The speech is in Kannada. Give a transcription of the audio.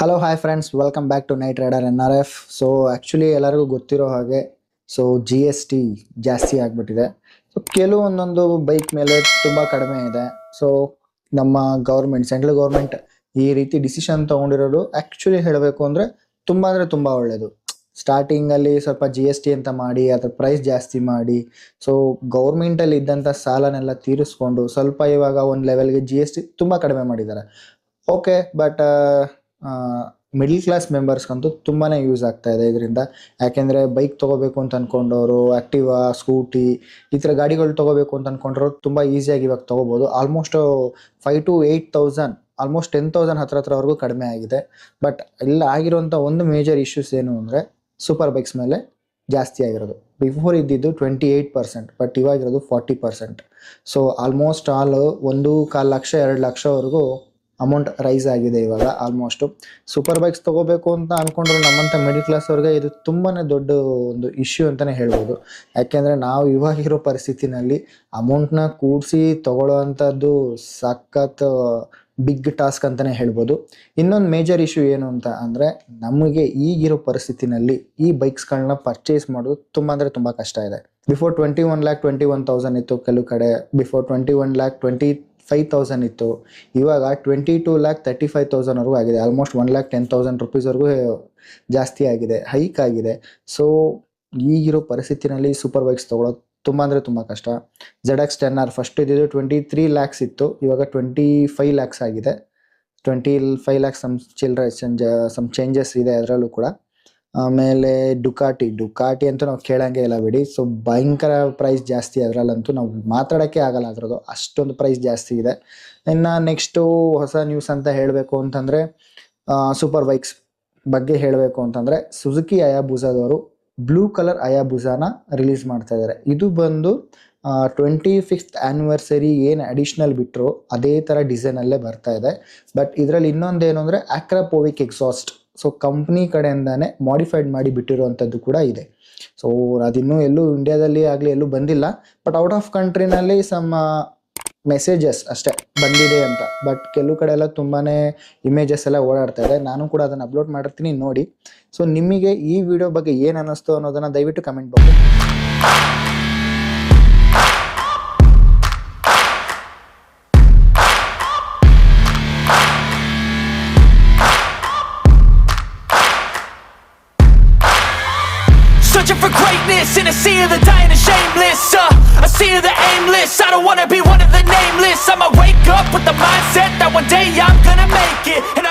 Hello hi friends, welcome back to night rider NRF. So actually ಎಲ್ಲರಿಗೂ ಗೊತ್ತಿರೋ ಹಾಗೆ GST ಜಾಸ್ತಿ ಆಗಿಬಿಟ್ಟಿದೆ. ಸೊ ಕೆಲವೊಂದೊಂದು ಬೈಕ್ ಮೇಲೆ ತುಂಬ ಕಡಿಮೆ ಇದೆ. ಸೊ ನಮ್ಮ ಸೆಂಟ್ರಲ್ ಗೌರ್ಮೆಂಟ್ ಈ ರೀತಿ ಡಿಸಿಷನ್ ತೊಗೊಂಡಿರೋದು ಆ್ಯಕ್ಚುಲಿ ಹೇಳಬೇಕು ಅಂದರೆ ತುಂಬ ಒಳ್ಳೆಯದು. ಸ್ಟಾರ್ಟಿಂಗಲ್ಲಿ ಸ್ವಲ್ಪ GST ಅಂತ ಮಾಡಿ ಅದ್ರ ಪ್ರೈಸ್ ಜಾಸ್ತಿ ಮಾಡಿ ಗೌರ್ಮೆಂಟಲ್ಲಿ ಇದ್ದಂಥ ಸಾಲನೆಲ್ಲ ತೀರಿಸ್ಕೊಂಡು ಸ್ವಲ್ಪ ಇವಾಗ ಒಂದು ಲೆವೆಲ್ಗೆ GST ತುಂಬ ಕಡಿಮೆ ಮಾಡಿದ್ದಾರೆ. ಓಕೆ, ಬಟ್ ಮಿಡಲ್ ಕ್ಲಾಸ್ ಮೆಂಬರ್ಸ್ಗಂತೂ ತುಂಬಾ ಯೂಸ್ ಆಗ್ತಾ ಇದೆ ಇದರಿಂದ. ಯಾಕೆಂದರೆ ಬೈಕ್ ತೊಗೋಬೇಕು ಅಂತ ಅಂದ್ಕೊಂಡವರು, ಆ್ಯಕ್ಟಿವಾ, ಸ್ಕೂಟಿ ಈ ಥರ ಗಾಡಿಗಳು ತೊಗೋಬೇಕು ಅಂತ ಅಂದ್ಕೊಂಡ್ರು ತುಂಬ ಈಸಿಯಾಗಿ ಇವಾಗ ತೊಗೋಬೋದು. ಆಲ್ಮೋಸ್ಟ್ 5,000 to 8,000, ಆಲ್ಮೋಸ್ಟ್ 10,000 ಹತ್ರವರೆಗೂ ಕಡಿಮೆ ಆಗಿದೆ. ಬಟ್ ಇಲ್ಲಿ ಆಗಿರುವಂಥ ಒಂದು ಮೇಜರ್ ಇಶ್ಯೂಸ್ ಏನು ಅಂದರೆ ಸೂಪರ್ ಬೈಕ್ಸ್ ಮೇಲೆ ಜಾಸ್ತಿ ಆಗಿರೋದು. ಬಿಫೋರ್ ಇದ್ದಿದ್ದು 28%, ಬಟ್ ಇವಾಗಿರೋದು 40%. ಸೊ ಆಲ್ಮೋಸ್ಟ್ 1.25 ಲಕ್ಷ 2 ಲಕ್ಷವರೆಗೂ ಅಮೌಂಟ್ ರೈಸ್ ಆಗಿದೆ ಇವಾಗ. ಆಲ್ಮೋಸ್ಟು ಸೂಪರ್ ಬೈಕ್ಸ್ ತೊಗೋಬೇಕು ಅಂತ ಅಂದ್ಕೊಂಡ್ರು ನಮ್ಮಂಥ ಮಿಡಲ್ ಕ್ಲಾಸ್ ಅವ್ರಿಗೆ ಇದು ತುಂಬಾ ದೊಡ್ಡ ಒಂದು ಇಶ್ಯೂ ಅಂತಲೇ ಹೇಳ್ಬೋದು. ಯಾಕೆಂದರೆ ನಾವು ಇವಾಗಿರೋ ಪರಿಸ್ಥಿತಿನಲ್ಲಿ ಅಮೌಂಟ್ನ ಕೂಡಿಸಿ ತೊಗೊಳ್ಳೋವಂಥದ್ದು ಸಖತ್ ಬಿಗ್ ಟಾಸ್ಕ್ ಅಂತಲೇ ಹೇಳ್ಬೋದು. ಇನ್ನೊಂದು ಮೇಜರ್ ಇಶ್ಯೂ ಏನು ಅಂತ ಅಂದರೆ ನಮಗೆ ಈಗಿರೋ ಪರಿಸ್ಥಿತಿನಲ್ಲಿ ಈ ಬೈಕ್ಸ್ಗಳನ್ನ ಪರ್ಚೇಸ್ ಮಾಡೋದು ತುಂಬ ಕಷ್ಟ ಇದೆ. ಬಿಫೋರ್ 21,21,000 ಇತ್ತು ಕೆಲವು ಕಡೆ, ಬಿಫೋರ್ 21,25,000 ಇತ್ತು. ಇವಾಗ 22,35,000ವರೆಗೂ ಆಗಿದೆ. ಆಲ್ಮೋಸ್ಟ್ 1,10,000 ರುಪೀಸ್ವರೆಗೂ ಜಾಸ್ತಿ ಆಗಿದೆ, ಹೈಕ್ ಆಗಿದೆ. ಸೊ ಈಗಿರೋ ಪರಿಸ್ಥಿತಿನಲ್ಲಿ ಸೂಪರ್ ಬೈಕ್ಸ್ ತೊಗೊಳೋದು ತುಂಬ ಕಷ್ಟ. ZX 10R ಫಸ್ಟ್ ಇದ್ದಿದ್ದು 23 ಲ್ಯಾಕ್ಸ್ ಇತ್ತು, ಇವಾಗ 25 ಲ್ಯಾಕ್ಸ್ ಆಗಿದೆ. 25 ಲ್ಯಾಕ್ಸ್ ಸಮ್ ಚೇಂಜಸ್ ಇದೆ ಅದರಲ್ಲೂ ಕೂಡ. ಆಮೇಲೆ ಡುಕಾಟಿ ಅಂತೂ ನಾವು ಕೇಳಂಗೆ ಇಲ್ಲ ಬಿಡಿ. ಸೊ ಭಯಂಕರ ಪ್ರೈಸ್ ಜಾಸ್ತಿ, ಅದರಲ್ಲಂತೂ ನಾವು ಮಾತಾಡೋಕ್ಕೆ ಆಗಲ್ಲ, ಅದರದ್ದು ಅಷ್ಟೊಂದು ಪ್ರೈಸ್ ಜಾಸ್ತಿ ಇದೆ. ಇನ್ನು ನೆಕ್ಸ್ಟು ಹೊಸ ನ್ಯೂಸ್ ಅಂತ ಹೇಳಬೇಕು ಅಂತಂದರೆ ಸೂಪರ್ ಬೈಕ್ಸ್ ಬಗ್ಗೆ ಹೇಳಬೇಕು ಅಂತಂದರೆ ಸುಜುಕಿ ಹಯಾಬುಸಾದವರು ಬ್ಲೂ ಕಲರ್ ಹಯಾಬುಸಾನ ರಿಲೀಸ್ ಮಾಡ್ತಾ ಇದ್ದಾರೆ. ಇದು ಬಂದು 25th ಆ್ಯನಿವರ್ಸರಿ ಏನು ಅಡಿಷ್ನಲ್ ಬಿಟ್ಟರು ಅದೇ ಥರ ಡಿಸೈನಲ್ಲೇ ಬರ್ತಾ ಇದೆ. ಬಟ್ ಇದರಲ್ಲಿ ಇನ್ನೊಂದೇನು ಅಂದರೆ ಆಕ್ರಾಪೋವಿಕ್ ಎಕ್ಸಾಸ್ಟ್, ಸೊ ಕಂಪ್ನಿ ಕಡೆಯಿಂದಾನೆ ಮಾಡಿಫೈಡ್ ಮಾಡಿ ಬಿಟ್ಟಿರುವಂಥದ್ದು ಕೂಡ ಇದೆ. ಸೊ ಅದಿನ್ನೂ ಎಲ್ಲೂ ಇಂಡಿಯಾದಲ್ಲಿ ಆಗಲಿ ಎಲ್ಲೂ ಬಂದಿಲ್ಲ. ಬಟ್ ಔಟ್ ಆಫ್ ಕಂಟ್ರಿನಲ್ಲಿ ಸಮ್ ಮೆಸೇಜಸ್ ಅಷ್ಟೇ ಬಂದಿದೆ ಅಂತ. ಬಟ್ ಕೆಲವು ಕಡೆ ಎಲ್ಲ ತುಂಬಾ ಇಮೇಜಸ್ ಎಲ್ಲ ಓಡಾಡ್ತಾ ಇದೆ. ನಾನು ಕೂಡ ಅದನ್ನು ಅಪ್ಲೋಡ್ ಮಾಡಿರ್ತೀನಿ, ನೋಡಿ. ಸೊ ನಿಮಗೆ ಈ ವಿಡಿಯೋ ಬಗ್ಗೆ ಏನು ಅನ್ನಿಸ್ತು ಅನ್ನೋದನ್ನು ದಯವಿಟ್ಟು ಕಮೆಂಟ್ ಮಾಡಿ. Searching for greatness in a sea of the dying and shameless, a sea of the aimless. I don't wanna be one of the nameless. I'ma wake up with the mindset that one day I'm gonna make it, and